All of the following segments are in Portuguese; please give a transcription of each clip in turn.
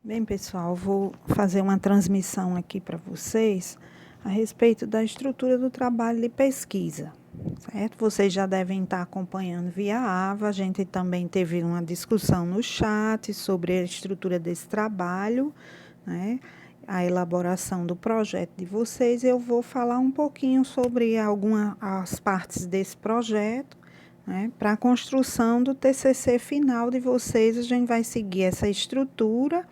Bem, pessoal, vou fazer uma transmissão aqui para vocês a respeito da estrutura do trabalho de pesquisa, certo? Vocês já devem estar acompanhando via AVA, a gente também teve uma discussão no chat sobre a estrutura desse trabalho, né? A elaboração do projeto de vocês. Eu vou falar um pouquinho sobre as partes desse projeto, né? Para a construção do TCC final de vocês, a gente vai seguir essa estrutura,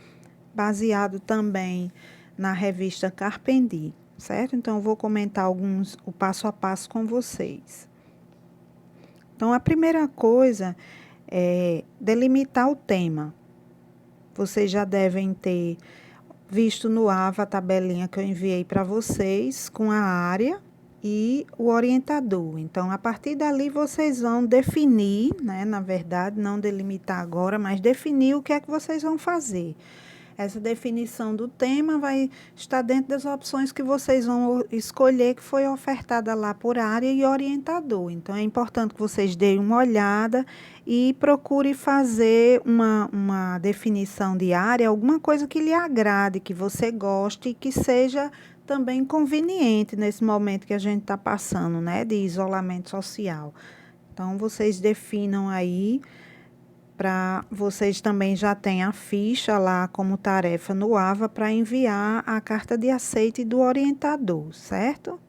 baseado também na revista Carpendi, certo? Então, eu vou comentar o passo a passo com vocês. Então, a primeira coisa é delimitar o tema. Vocês já devem ter visto no AVA a tabelinha que eu enviei para vocês, com a área e o orientador. Então, a partir dali, vocês vão definir, né? Na verdade, não delimitar agora, mas definir o que é que vocês vão fazer. Essa definição do tema vai estar dentro das opções que vocês vão escolher, que foi ofertada lá por área e orientador. Então, é importante que vocês deem uma olhada e procure fazer uma definição de área, alguma coisa que lhe agrade, que você goste e que seja também conveniente nesse momento que a gente está passando, né, de isolamento social. Então, vocês definam aí. Para vocês também já têm a ficha lá como tarefa no AVA para enviar a carta de aceite do orientador, certo?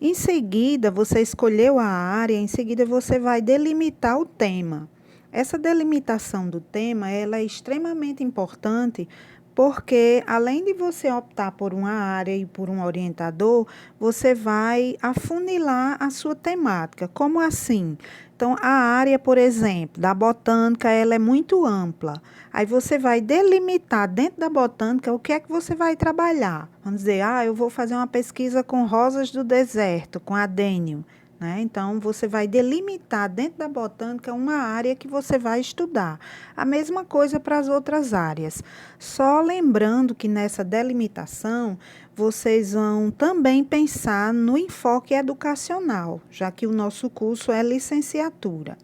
Em seguida, você escolheu a área, em seguida você vai delimitar o tema. Essa delimitação do tema, ela é extremamente importante porque, além de você optar por uma área e por um orientador, você vai afunilar a sua temática. Como assim? Então, a área, por exemplo, da botânica, ela é muito ampla. Aí você vai delimitar dentro da botânica o que é que você vai trabalhar. Vamos dizer, eu vou fazer uma pesquisa com rosas do deserto, com adênio, né? Então, você vai delimitar dentro da botânica uma área que você vai estudar. A mesma coisa para as outras áreas. Só lembrando que nessa delimitação, vocês vão também pensar no enfoque educacional, já que o nosso curso é licenciatura.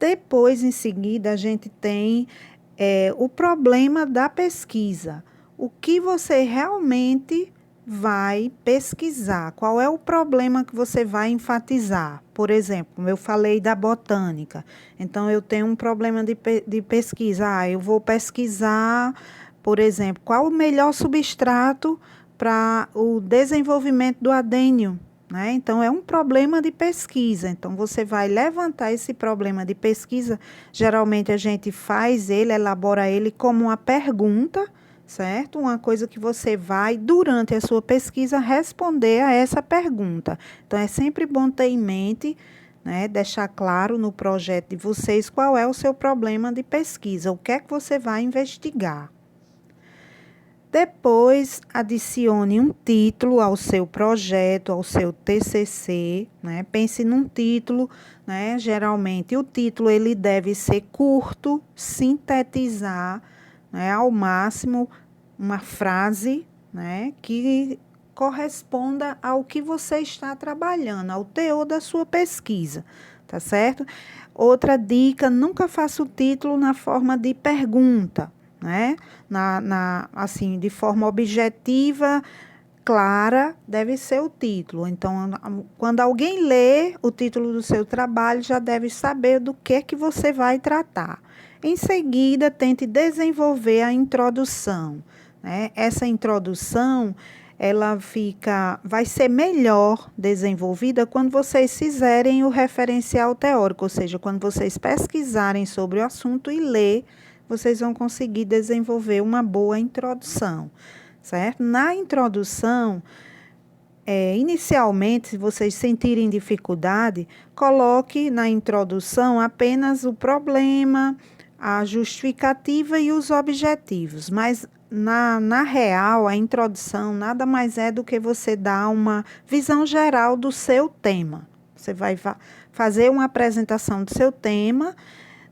Depois, em seguida, a gente tem o problema da pesquisa. O que você realmente vai pesquisar? Qual é o problema que você vai enfatizar? Por exemplo, como eu falei da botânica. Então, eu tenho um problema de pesquisa. Eu vou pesquisar, por exemplo, qual o melhor substrato para o desenvolvimento do adênio, né? Então, é um problema de pesquisa. Então, você vai levantar esse problema de pesquisa. Geralmente, a gente faz ele, elabora ele como uma pergunta, certo? Uma coisa que você vai, durante a sua pesquisa, responder a essa pergunta. Então, é sempre bom ter em mente, né, deixar claro no projeto de vocês qual é o seu problema de pesquisa, o que é que você vai investigar. Depois, adicione um título ao seu projeto, ao seu TCC, né? Pense num título, né? Geralmente, o título ele deve ser curto, sintetizar, né, ao máximo uma frase, né, que corresponda ao que você está trabalhando, ao teor da sua pesquisa, tá certo? Outra dica, nunca faça o título na forma de pergunta, né? Assim, de forma objetiva, clara, deve ser o título. Então, quando alguém lê o título do seu trabalho, já deve saber do que você vai tratar. Em seguida, tente desenvolver a introdução, né? Essa introdução, ela vai ser melhor desenvolvida quando vocês fizerem o referencial teórico, ou seja, quando vocês pesquisarem sobre o assunto e ler, vocês vão conseguir desenvolver uma boa introdução, certo? Na introdução, inicialmente, se vocês sentirem dificuldade, coloque na introdução apenas o problema, a justificativa e os objetivos, mas na real, a introdução nada mais é do que você dar uma visão geral do seu tema. Você vai fazer uma apresentação do seu tema,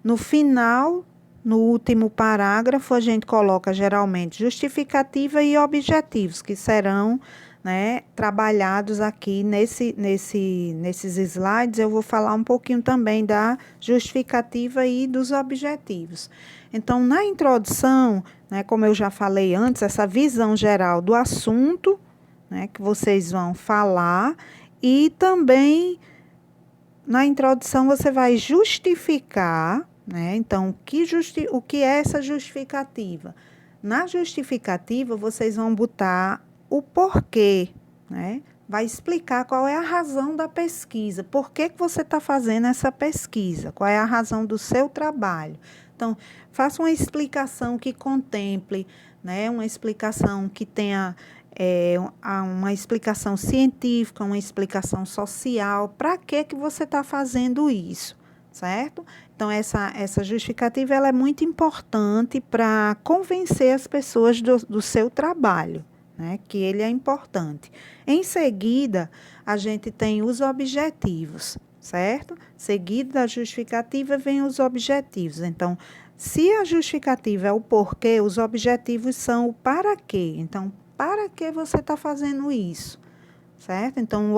no final, no último parágrafo, a gente coloca geralmente justificativa e objetivos, que serão, né, trabalhados aqui nesses slides. Eu vou falar um pouquinho também da justificativa e dos objetivos. Então, na introdução, né, como eu já falei antes, essa visão geral do assunto, né, que vocês vão falar, e também na introdução você vai justificar, né? Então, o que é essa justificativa? Na justificativa, vocês vão botar o porquê, né? Vai explicar qual é a razão da pesquisa, por que você está fazendo essa pesquisa, qual é a razão do seu trabalho. Então, faça uma explicação que contemple, né? Uma explicação que tenha uma explicação científica, uma explicação social, para que você está fazendo isso, certo? Então, essa justificativa ela é muito importante para convencer as pessoas do seu trabalho, né? Que ele é importante. Em seguida, a gente tem os objetivos, certo? Seguido da justificativa, vem os objetivos. Então, se a justificativa é o porquê, os objetivos são o para quê. Então, para que você está fazendo isso? Certo? Então,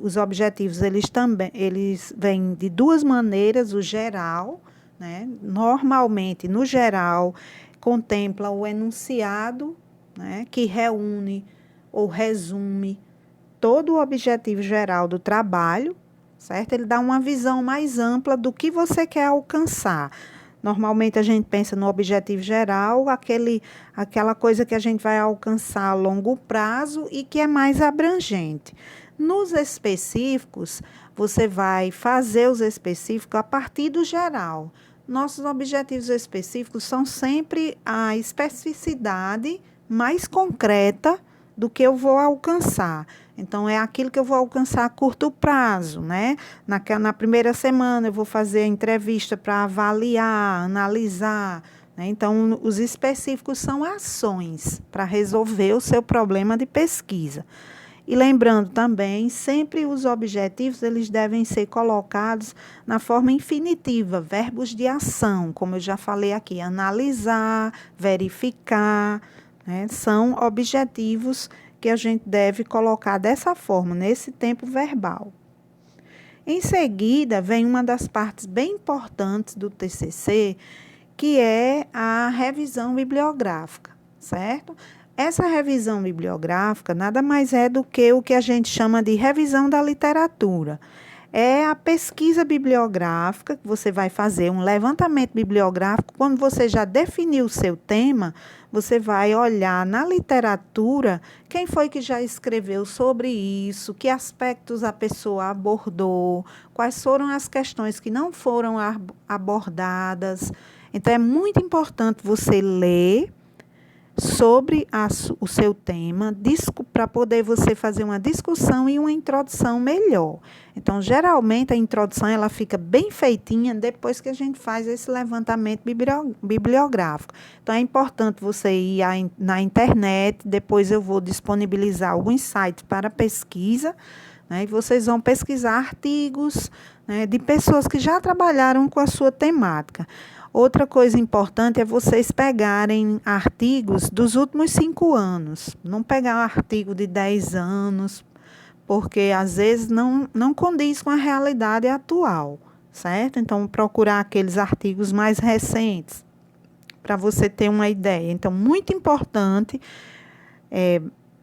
os objetivos, eles vêm de duas maneiras, o geral, né? Normalmente, no geral, contempla o enunciado, né? Que reúne ou resume todo o objetivo geral do trabalho, certo? Ele dá uma visão mais ampla do que você quer alcançar. Normalmente a gente pensa no objetivo geral, aquela coisa que a gente vai alcançar a longo prazo e que é mais abrangente. Nos específicos, você vai fazer os específicos a partir do geral. Nossos objetivos específicos são sempre a especificidade mais concreta do que eu vou alcançar. Então, é aquilo que eu vou alcançar a curto prazo, né? Na primeira semana, eu vou fazer a entrevista para avaliar, analisar, né? Então, os específicos são ações para resolver o seu problema de pesquisa. E lembrando também, sempre os objetivos, eles devem ser colocados na forma infinitiva, verbos de ação, como eu já falei aqui, analisar, verificar, né? São objetivos que a gente deve colocar dessa forma, nesse tempo verbal. Em seguida, vem uma das partes bem importantes do TCC, que é a revisão bibliográfica, certo? Essa revisão bibliográfica nada mais é do que o que a gente chama de revisão da literatura. É a pesquisa bibliográfica, que você vai fazer um levantamento bibliográfico. Quando você já definiu o seu tema, você vai olhar na literatura quem foi que já escreveu sobre isso, que aspectos a pessoa abordou, quais foram as questões que não foram abordadas. Então, é muito importante você ler sobre o seu tema, para poder você fazer uma discussão e uma introdução melhor. Então, geralmente, a introdução ela fica bem feitinha depois que a gente faz esse levantamento bibliográfico. Então, é importante você ir na internet, depois eu vou disponibilizar alguns sites para pesquisa, né, e vocês vão pesquisar artigos, né, de pessoas que já trabalharam com a sua temática. Outra coisa importante é vocês pegarem artigos dos últimos 5 anos. Não pegar um artigo de 10 anos, porque às vezes não condiz com a realidade atual, certo? Então, procurar aqueles artigos mais recentes, para você ter uma ideia. Então, muito importante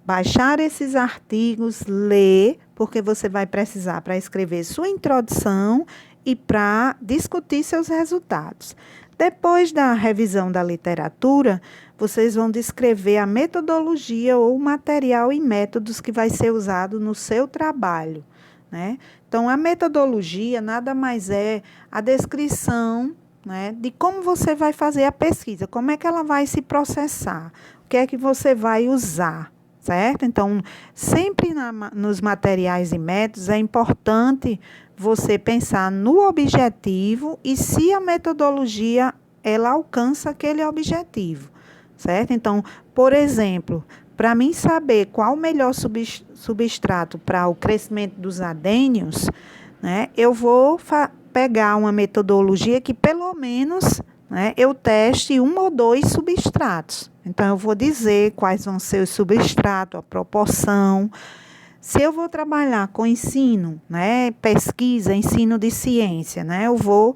baixar esses artigos, ler, porque você vai precisar para escrever sua introdução e para discutir seus resultados. Depois da revisão da literatura, vocês vão descrever a metodologia ou material e métodos que vai ser usado no seu trabalho, né? Então, a metodologia nada mais é a descrição, né, de como você vai fazer a pesquisa, como é que ela vai se processar, o que é que você vai usar, certo? Então, sempre nos materiais e métodos é importante você pensar no objetivo e se a metodologia ela alcança aquele objetivo, certo? Então, por exemplo, para mim saber qual o melhor substrato para o crescimento dos adênios, né, eu vou pegar uma metodologia que pelo menos, né, eu teste 1 ou 2 substratos. Então, eu vou dizer quais vão ser os substratos, a proporção. Se eu vou trabalhar com ensino, né, pesquisa, ensino de ciência, né, eu vou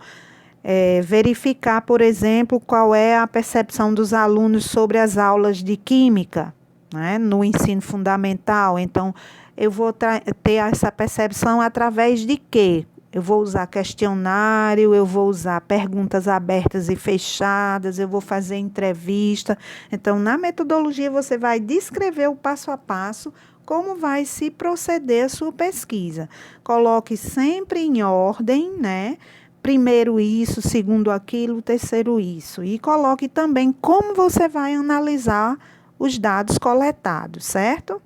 verificar, por exemplo, qual é a percepção dos alunos sobre as aulas de química, né, no ensino fundamental. Então, eu vou ter essa percepção através de quê? Eu vou usar questionário, eu vou usar perguntas abertas e fechadas, eu vou fazer entrevista. Então, na metodologia, você vai descrever o passo a passo, como vai se proceder a sua pesquisa. Coloque sempre em ordem, né? Primeiro isso, segundo aquilo, terceiro isso. E coloque também como você vai analisar os dados coletados, certo?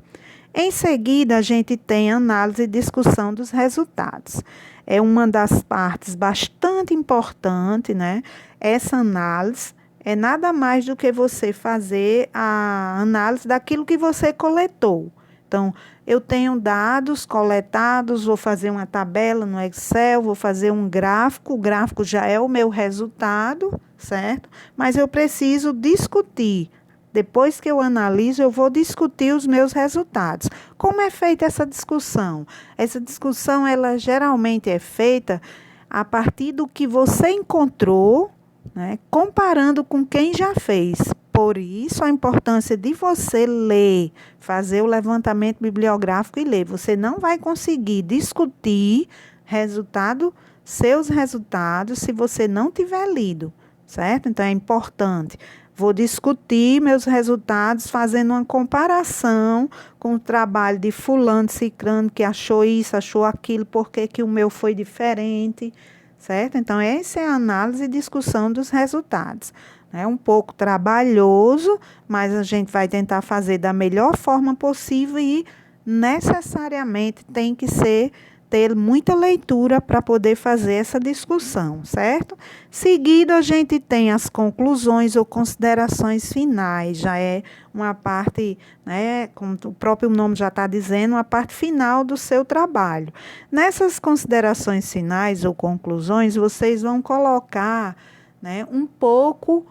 Em seguida, a gente tem análise e discussão dos resultados. É uma das partes bastante importante, né? Essa análise é nada mais do que você fazer a análise daquilo que você coletou. Então, eu tenho dados coletados, vou fazer uma tabela no Excel, vou fazer um gráfico, o gráfico já é o meu resultado, certo? Mas eu preciso discutir. Depois que eu analiso, eu vou discutir os meus resultados. Como é feita essa discussão? Essa discussão, ela geralmente é feita a partir do que você encontrou, né, comparando com quem já fez. Por isso, a importância de você ler, fazer o levantamento bibliográfico e ler. Você não vai conseguir discutir seus resultados, se você não tiver lido, certo? Então, é importante. Vou discutir meus resultados fazendo uma comparação com o trabalho de fulano, cicrano, que achou isso, achou aquilo, por que o meu foi diferente, certo? Então, essa é a análise e discussão dos resultados. É um pouco trabalhoso, mas a gente vai tentar fazer da melhor forma possível e necessariamente tem que ter muita leitura para poder fazer essa discussão, certo? Seguido, a gente tem as conclusões ou considerações finais, já é uma parte, né, como o próprio nome já está dizendo, uma parte final do seu trabalho. Nessas considerações finais ou conclusões, vocês vão colocar, né, um pouco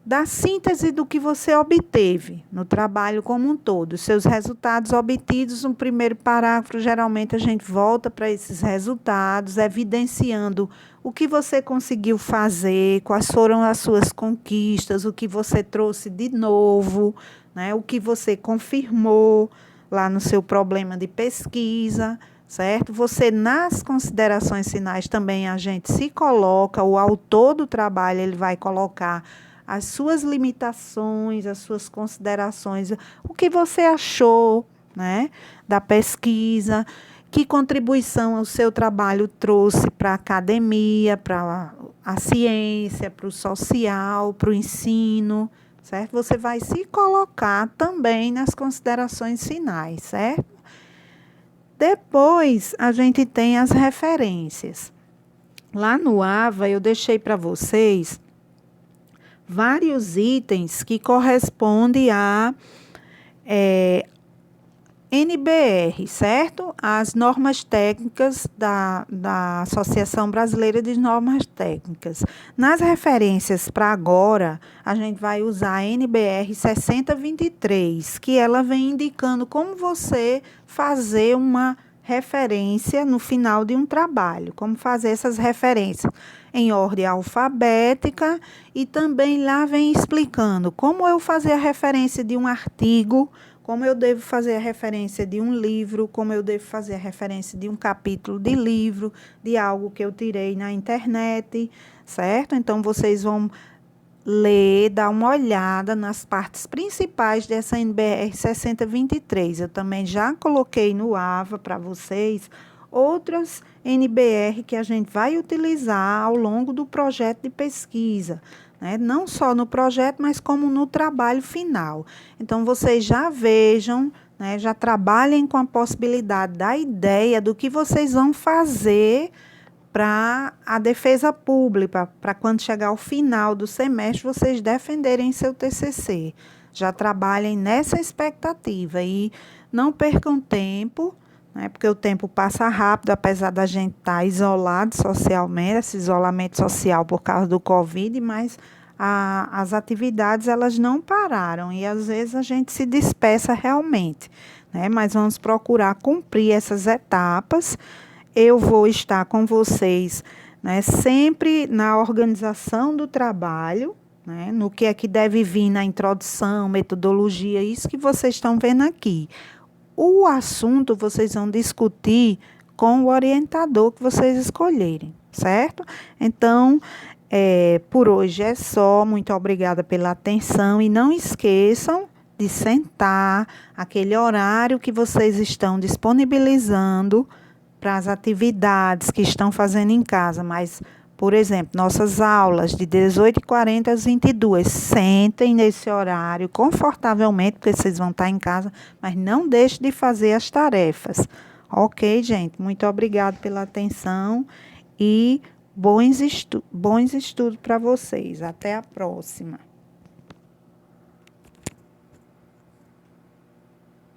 da síntese do que você obteve no trabalho como um todo. Seus resultados obtidos no primeiro parágrafo, geralmente a gente volta para esses resultados, evidenciando o que você conseguiu fazer, quais foram as suas conquistas, o que você trouxe de novo, né, o que você confirmou lá no seu problema de pesquisa, certo? Você, nas considerações finais, também a gente se coloca, o autor do trabalho, ele vai colocar as suas limitações, as suas considerações, o que você achou, né, da pesquisa, que contribuição o seu trabalho trouxe para a academia, para a ciência, para o social, para o ensino, certo? Você vai se colocar também nas considerações finais, certo? Depois, a gente tem as referências. Lá no AVA, eu deixei para vocês vários itens que correspondem a NBR, certo? As normas técnicas da Associação Brasileira de Normas Técnicas. Nas referências para agora, a gente vai usar a NBR 6023, que ela vem indicando como você fazer uma referência no final de um trabalho, como fazer essas referências em ordem alfabética, e também lá vem explicando como eu fazer a referência de um artigo, como eu devo fazer a referência de um livro, como eu devo fazer a referência de um capítulo de livro, de algo que eu tirei na internet, certo? Então, vocês vão ler, dar uma olhada nas partes principais dessa NBR 6023. Eu também já coloquei no AVA para vocês outras NBR que a gente vai utilizar ao longo do projeto de pesquisa, né? Não só no projeto, mas como no trabalho final. Então, vocês já vejam, né, já trabalhem com a possibilidade da ideia do que vocês vão fazer para a defesa pública, para quando chegar ao final do semestre, vocês defenderem seu TCC. Já trabalhem nessa expectativa e não percam tempo, né, porque o tempo passa rápido, apesar da gente estar isolado socialmente, esse isolamento social por causa do Covid, mas as atividades elas não pararam e às vezes a gente se dispersa realmente, né? Mas vamos procurar cumprir essas etapas. Eu vou estar com vocês, né, sempre na organização do trabalho, né, no que é que deve vir na introdução, metodologia, isso que vocês estão vendo aqui. O assunto vocês vão discutir com o orientador que vocês escolherem, certo? Então, por hoje é só. Muito obrigada pela atenção e não esqueçam de sentar aquele horário que vocês estão disponibilizando para as atividades que estão fazendo em casa, mas, por exemplo, nossas aulas de 18h40 às 22h, sentem nesse horário confortavelmente, porque vocês vão estar em casa, mas não deixe de fazer as tarefas. Ok, gente? Muito obrigada pela atenção e bons estudos para vocês. Até a próxima.